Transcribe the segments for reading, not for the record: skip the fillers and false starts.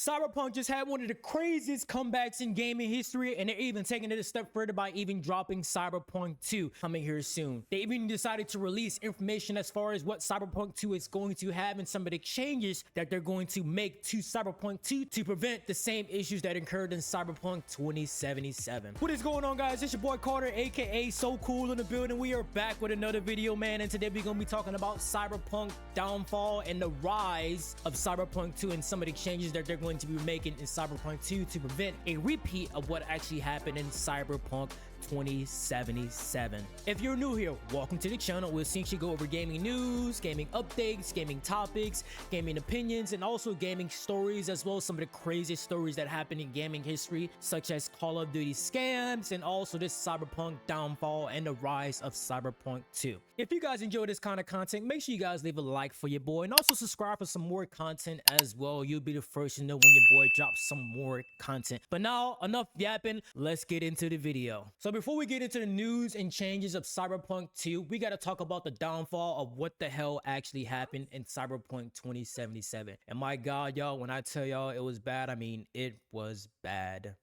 Cyberpunk just had one of the craziest comebacks in gaming history, and they're even taking it a step further by even dropping Cyberpunk 2 coming here soon. They even decided to release information as far as what Cyberpunk 2 is going to have and some of the changes that they're going to make to Cyberpunk 2 to prevent the same issues that occurred in Cyberpunk 2077. What is going on, guys? It's your boy Carter, aka So Cool, in the building. We are back with another video, man, and today we're gonna be talking about Cyberpunk downfall and the rise of Cyberpunk 2 and some of the changes that they're going to be making in Cyberpunk 2 to prevent a repeat of what actually happened in Cyberpunk 2077. If you're new here, welcome to the channel. We'll essentially go over gaming news, gaming updates, gaming topics, gaming opinions, and also gaming stories, as well as some of the craziest stories that happen in gaming history, such as Call of Duty scams and also this Cyberpunk downfall and the rise of Cyberpunk 2. If you guys enjoy this kind of content, make sure you guys leave a like for your boy and also subscribe for some more content as well. You'll be the first to know when your boy drops some more content. But now, enough yapping, let's get into the video. So before we get into the news and changes of Cyberpunk 2, we got to talk about the downfall of what the hell actually happened in Cyberpunk 2077. And my God, y'all, when I tell y'all it was bad, I mean, it was bad.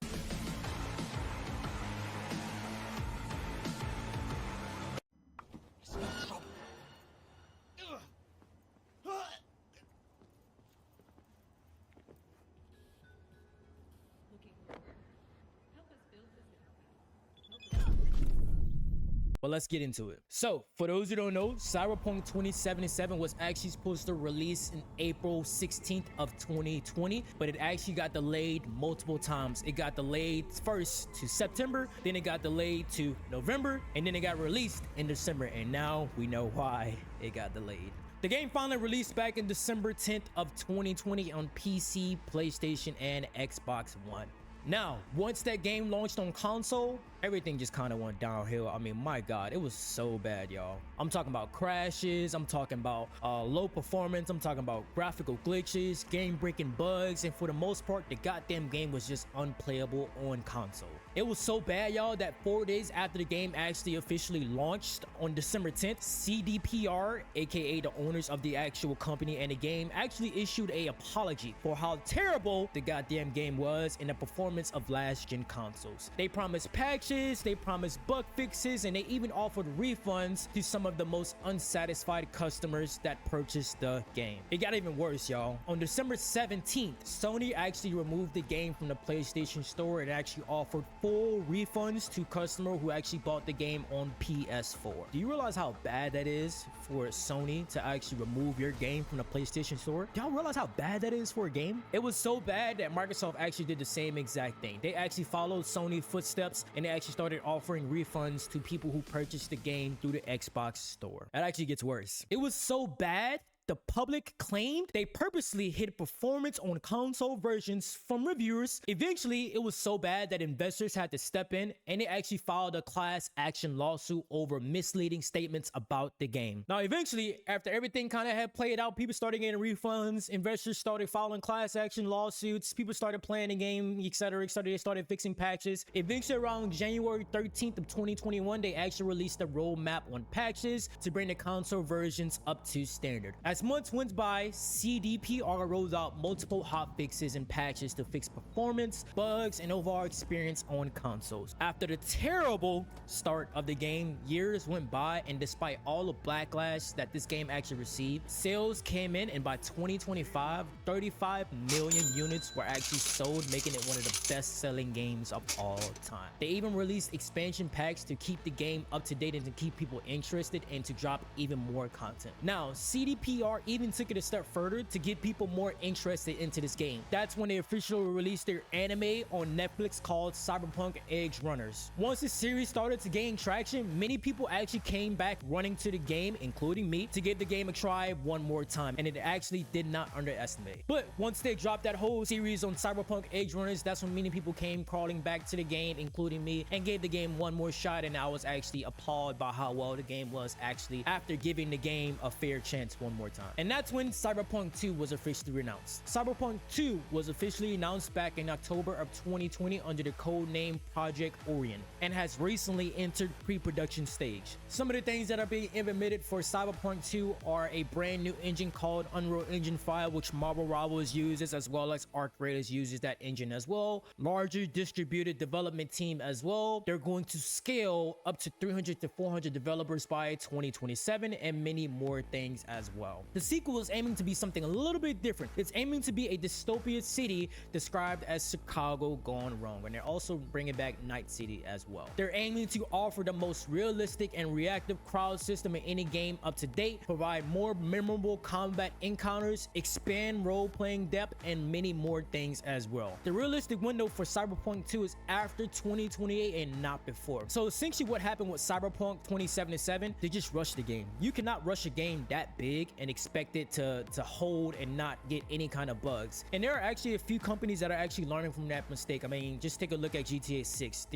But let's get into it. So, for those who don't know, Cyberpunk 2077 was actually supposed to release in April 16th of 2020, but it actually got delayed multiple times. It got delayed first to September, then it got delayed to November, and then it got released in December, and now we know why it got delayed. The game finally released back in December 10th of 2020 on PC, PlayStation, and Xbox One. Now, once that game launched on console, everything just kind of went downhill. I mean, my God, it was so bad, y'all. I'm talking about crashes, I'm talking about low performance, I'm talking about graphical glitches, game-breaking bugs, and for the most part, the goddamn game was just unplayable on console. It was so bad, y'all, that 4 days after the game actually officially launched on December 10th, CDPR, aka the owners of the actual company and the game, actually issued an apology for how terrible the goddamn game was and the performance of last-gen consoles. They promised patches, they promised bug fixes, and they even offered refunds to some of the most unsatisfied customers that purchased the game. It got even worse, y'all. On December 17th, Sony actually removed the game from the PlayStation Store and actually offered full refunds to customers who actually bought the game on PS4. Do you realize how bad that is for Sony to actually remove your game from the PlayStation Store? Y'all realize how bad that is for a game? It was so bad that Microsoft actually did the same exact thing. They actually followed Sony's footsteps and they actually started offering refunds to people who purchased the game through the Xbox Store. That actually gets worse. It was so bad the public claimed they purposely hid performance on console versions from reviewers. Eventually, it was so bad that investors had to step in and they actually filed a class action lawsuit over misleading statements about the game. Now, eventually, after everything kind of had played out, people started getting refunds, investors started filing class action lawsuits, people started playing the game, etc., etc. They started fixing patches. Eventually, around January 13th of 2021, they actually released a roadmap on patches to bring the console versions up to standard. As months went by, CDPR rolled out multiple hotfixes and patches to fix performance, bugs, and overall experience on consoles. After the terrible start of the game, years went by, and despite all the backlash that this game actually received, sales came in, and by 2025, 35 million units were actually sold, making it one of the best-selling games of all time. They even released expansion packs to keep the game up to date and to keep people interested and to drop even more content. Now, CDPR even took it a step further to get people more interested into this game. That's when they officially released their anime on Netflix called Cyberpunk Edge Runners. Once the series started to gain traction, many people actually came back running to the game, including me, to give the game a try one more time, and it actually did not underestimate. But once they dropped that whole series on Cyberpunk Edge Runners, that's when many people came crawling back to the game, including me, and gave the game one more shot, and I was actually appalled by how well the game was actually after giving the game a fair chance one more time. summertime. And that's when Cyberpunk 2 was officially announced. Cyberpunk 2 was officially announced back in October of 2020 under the code name Project Orion and has recently entered pre-production stage. Some of the things that are being implemented for Cyberpunk 2 are a brand new engine called Unreal Engine 5, which Marvel Rivals uses, as well as Arc Raiders uses that engine as well. Larger distributed development team as well. They're going to scale up to 300 to 400 developers by 2027 and many more things as well. The sequel is aiming to be something a little bit different. It's aiming to be a dystopian city described as Chicago gone wrong, and they're also bringing back Night City as well. They're aiming to offer the most realistic and reactive crowd system in any game up to date, provide more memorable combat encounters, expand role-playing depth, and many more things as well. The realistic window for Cyberpunk 2 is after 2028 and not before. So essentially what happened with Cyberpunk 2077, they just rushed the game. You cannot rush a game that big and expect it to hold and not get any kind of bugs. And there are actually a few companies that are actually learning from that mistake. I mean, just take a look at GTA 6.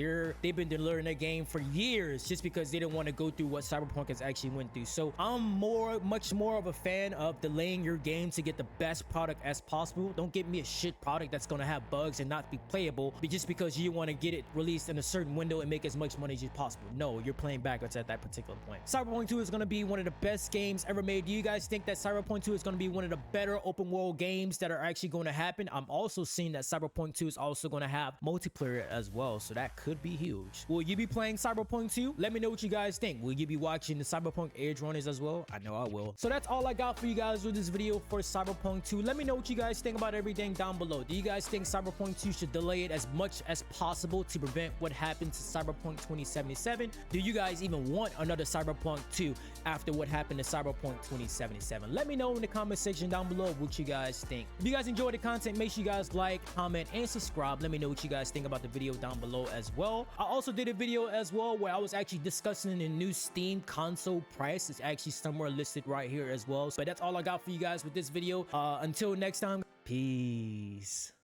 They've been delivering their game for years just because they didn't want to go through what Cyberpunk has actually went through. So I'm much more of a fan of delaying your game to get the best product as possible. Don't give me a shit product that's going to have bugs and not be playable just because you want to get it released in a certain window and make as much money as possible. No, you're playing backwards at that particular point. Cyberpunk 2 is going to be one of the best games ever made. Do you guys think that Cyberpunk 2 is going to be one of the better open world games that are actually going to happen? I'm also seeing that Cyberpunk 2 is also going to have multiplayer as well, so that could be huge. Will you be playing Cyberpunk 2? Let me know what you guys think. Will you be watching the Cyberpunk Edge Runners as well? I know I will. So that's all I got for you guys with this video for Cyberpunk 2. Let me know what you guys think about everything down below. Do you guys think Cyberpunk 2 should delay it as much as possible to prevent what happened to Cyberpunk 2077? Do you guys even want another Cyberpunk 2 after what happened to Cyberpunk 2077? Let me know in the comment section down below what you guys think. If you guys enjoyed the content, make sure you guys like, comment, and subscribe. Let me know what you guys think about the video down below as well. I also did a video as well where I was actually discussing the new Steam console price. It's actually somewhere listed right here as well. So that's all I got for you guys with this video. Until next time, peace.